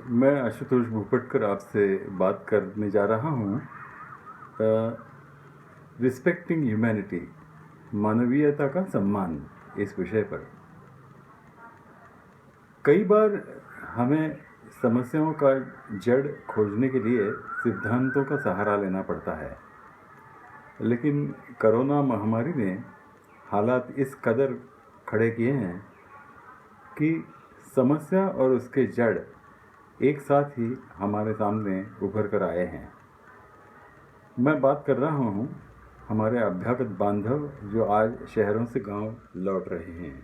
मैं आशुतोष भूपटकर आपसे बात करने जा रहा हूँ रिस्पेक्टिंग ह्यूमैनिटी, मानवीयता का सम्मान, इस विषय पर। कई बार हमें समस्याओं का जड़ खोजने के लिए सिद्धांतों का सहारा लेना पड़ता है, लेकिन कोरोना महामारी ने हालात इस कदर खड़े किए हैं कि समस्या और उसके जड़ एक साथ ही हमारे सामने उभर कर आए हैं। मैं बात कर रहा हूँ हमारे अभ्यागत बांधव जो आज शहरों से गांव लौट रहे हैं।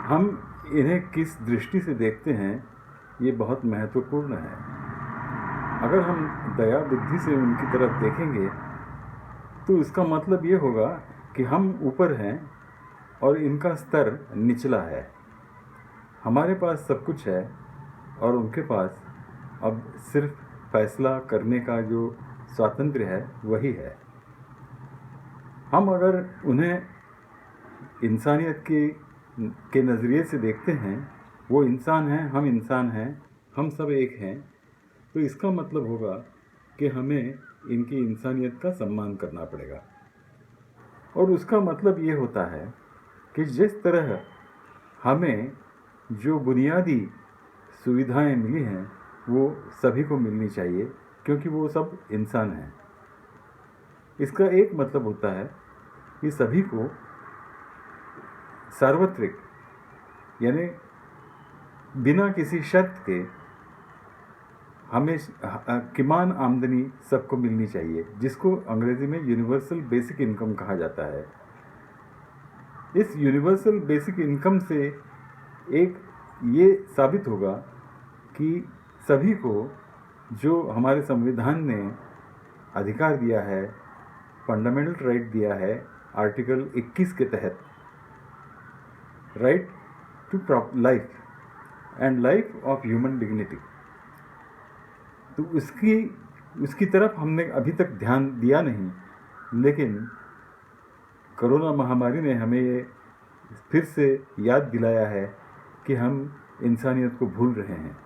हम इन्हें किस दृष्टि से देखते हैं, ये बहुत महत्वपूर्ण है। अगर हम दया बुद्धि से उनकी तरफ देखेंगे तो इसका मतलब ये होगा कि हम ऊपर हैं और इनका स्तर निचला है। हमारे पास सब कुछ है और उनके पास अब सिर्फ फैसला करने का जो स्वातंत्र्य है वही है। हम अगर उन्हें इंसानियत के नज़रिए से देखते हैं, वो इंसान हैं, हम इंसान हैं, हम सब एक हैं, तो इसका मतलब होगा कि हमें इनकी इंसानियत का सम्मान करना पड़ेगा। और उसका मतलब ये होता है कि जिस तरह हमें जो बुनियादी सुविधाएं मिली हैं वो सभी को मिलनी चाहिए, क्योंकि वो सब इंसान हैं। इसका एक मतलब होता है कि सभी को सार्वत्रिक, यानी बिना किसी शर्त के हमें किमान आमदनी सबको मिलनी चाहिए, जिसको अंग्रेजी में यूनिवर्सल बेसिक इनकम कहा जाता है। इस यूनिवर्सल बेसिक इनकम से एक ये साबित होगा कि सभी को जो हमारे संविधान ने अधिकार दिया है, फंडामेंटल राइट दिया है आर्टिकल 21 के तहत, right to life and life of human dignity, तो उसकी तरफ हमने अभी तक ध्यान दिया नहीं। लेकिन कोरोना महामारी ने हमें ये फिर से याद दिलाया है कि हम इंसानियत को भूल रहे हैं।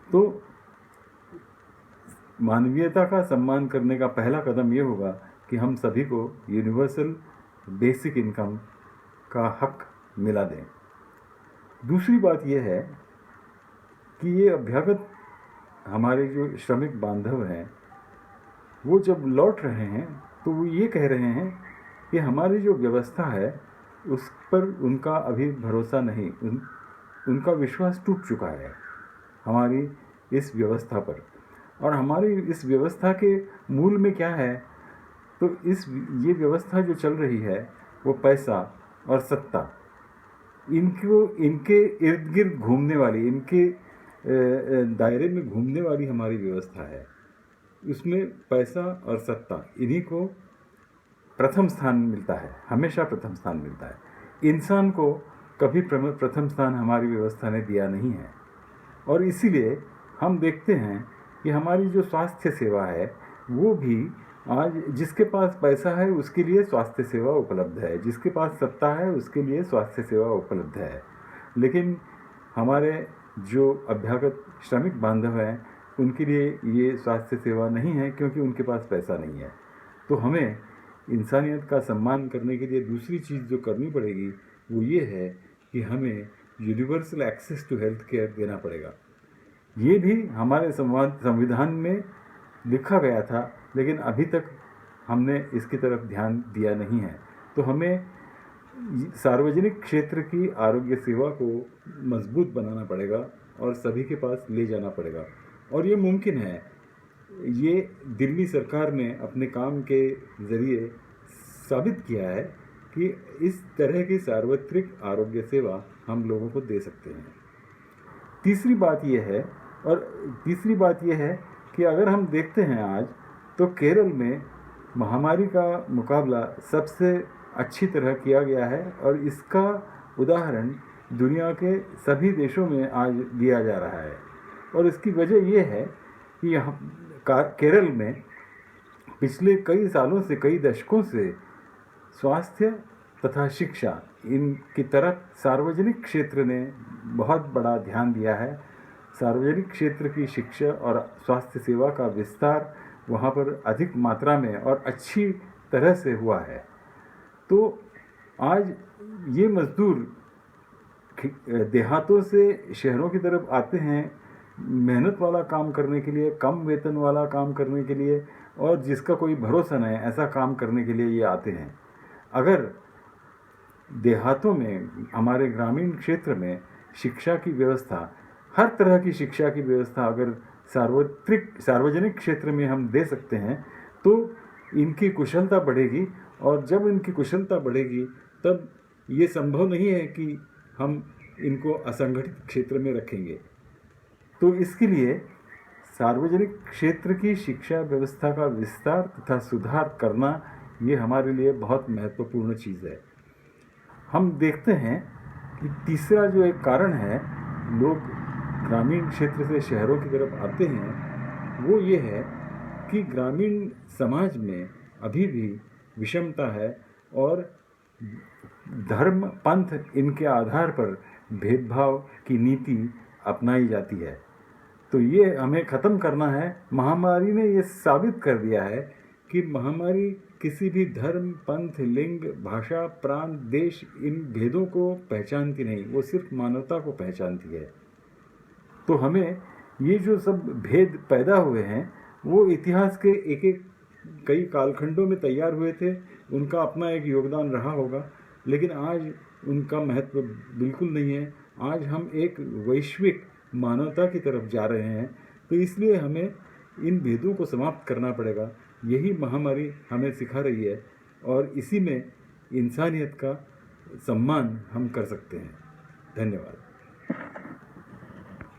तो मानवीयता का सम्मान करने का पहला कदम ये होगा कि हम सभी को यूनिवर्सल बेसिक इनकम का हक मिला दें। दूसरी बात यह है कि ये अभ्यागत हमारे जो श्रमिक बांधव हैं वो जब लौट रहे हैं तो वो ये कह रहे हैं कि हमारी जो व्यवस्था है उस पर उनका अभी भरोसा नहीं, उनका विश्वास टूट चुका है हमारी इस व्यवस्था पर। और हमारी इस व्यवस्था के मूल में क्या है, तो ये व्यवस्था जो चल रही है वो पैसा और सत्ता, इनके इर्द गिर्द घूमने वाली, इनके दायरे में घूमने वाली हमारी व्यवस्था है। उसमें पैसा और सत्ता, इन्हीं को प्रथम स्थान मिलता है, हमेशा प्रथम स्थान मिलता है। इंसान को कभी प्रथम स्थान हमारी व्यवस्था ने दिया नहीं है। और इसीलिए हम देखते हैं कि हमारी जो स्वास्थ्य सेवा है वो भी आज जिसके पास पैसा है उसके लिए स्वास्थ्य सेवा उपलब्ध है, जिसके पास सत्ता है उसके लिए स्वास्थ्य सेवा उपलब्ध है। लेकिन हमारे जो अभ्यागत श्रमिक बांधव हैं उनके लिए ये स्वास्थ्य सेवा नहीं है, क्योंकि उनके पास पैसा नहीं है। तो हमें इंसानियत का सम्मान करने के लिए दूसरी चीज़ जो करनी पड़ेगी वो ये है कि हमें universal access to health care देना पड़ेगा। ये भी हमारे संविधान में लिखा गया था, लेकिन अभी तक हमने इसकी तरफ ध्यान दिया नहीं है। तो हमें सार्वजनिक क्षेत्र की आरोग्य सेवा को मजबूत बनाना पड़ेगा और सभी के पास ले जाना पड़ेगा। और ये मुमकिन है, ये दिल्ली सरकार ने अपने काम के ज़रिए साबित किया है कि इस तरह की सार्वत्रिक आरोग्य सेवा हम लोगों को दे सकते हैं। तीसरी बात यह है कि अगर हम देखते हैं आज, तो केरल में महामारी का मुकाबला सबसे अच्छी तरह किया गया है और इसका उदाहरण दुनिया के सभी देशों में आज दिया जा रहा है। और इसकी वजह यह है कि यहाँ केरल में पिछले कई सालों से, कई दशकों से स्वास्थ्य तथा शिक्षा इनकी तरफ सार्वजनिक क्षेत्र ने बहुत बड़ा ध्यान दिया है। सार्वजनिक क्षेत्र की शिक्षा और स्वास्थ्य सेवा का विस्तार वहाँ पर अधिक मात्रा में और अच्छी तरह से हुआ है। तो आज ये मजदूर देहातों से शहरों की तरफ आते हैं मेहनत वाला काम करने के लिए, कम वेतन वाला काम करने के लिए, और जिसका कोई भरोसा नहीं ऐसा काम करने के लिए ये आते हैं। अगर देहातों में, हमारे ग्रामीण क्षेत्र में शिक्षा की व्यवस्था, हर तरह की शिक्षा की व्यवस्था अगर सार्वजनिक क्षेत्र में हम दे सकते हैं तो इनकी कुशलता बढ़ेगी, और जब इनकी कुशलता बढ़ेगी तब ये संभव नहीं है कि हम इनको असंगठित क्षेत्र में रखेंगे। तो इसके लिए सार्वजनिक क्षेत्र की शिक्षा व्यवस्था का विस्तार तथा सुधार करना ये हमारे लिए बहुत महत्वपूर्ण चीज़ है। हम देखते हैं कि तीसरा जो एक कारण है लोग ग्रामीण क्षेत्र से शहरों की तरफ आते हैं, वो ये है कि ग्रामीण समाज में अभी भी विषमता है और धर्म पंथ इनके आधार पर भेदभाव की नीति अपनाई जाती है। तो ये हमें ख़त्म करना है। महामारी ने ये साबित कर दिया है कि महामारी किसी भी धर्म, पंथ, लिंग, भाषा, प्रांत, देश, इन भेदों को पहचानती नहीं, वो सिर्फ मानवता को पहचानती है। तो हमें ये जो सब भेद पैदा हुए हैं वो इतिहास के एक कई कालखंडों में तैयार हुए थे, उनका अपना एक योगदान रहा होगा, लेकिन आज उनका महत्व बिल्कुल नहीं है। आज हम एक वैश्विक मानवता की तरफ जा रहे हैं, तो इसलिए हमें इन भेदों को समाप्त करना पड़ेगा। यही महामारी हमें सिखा रही है, और इसी में इंसानियत का सम्मान हम कर सकते हैं। धन्यवाद।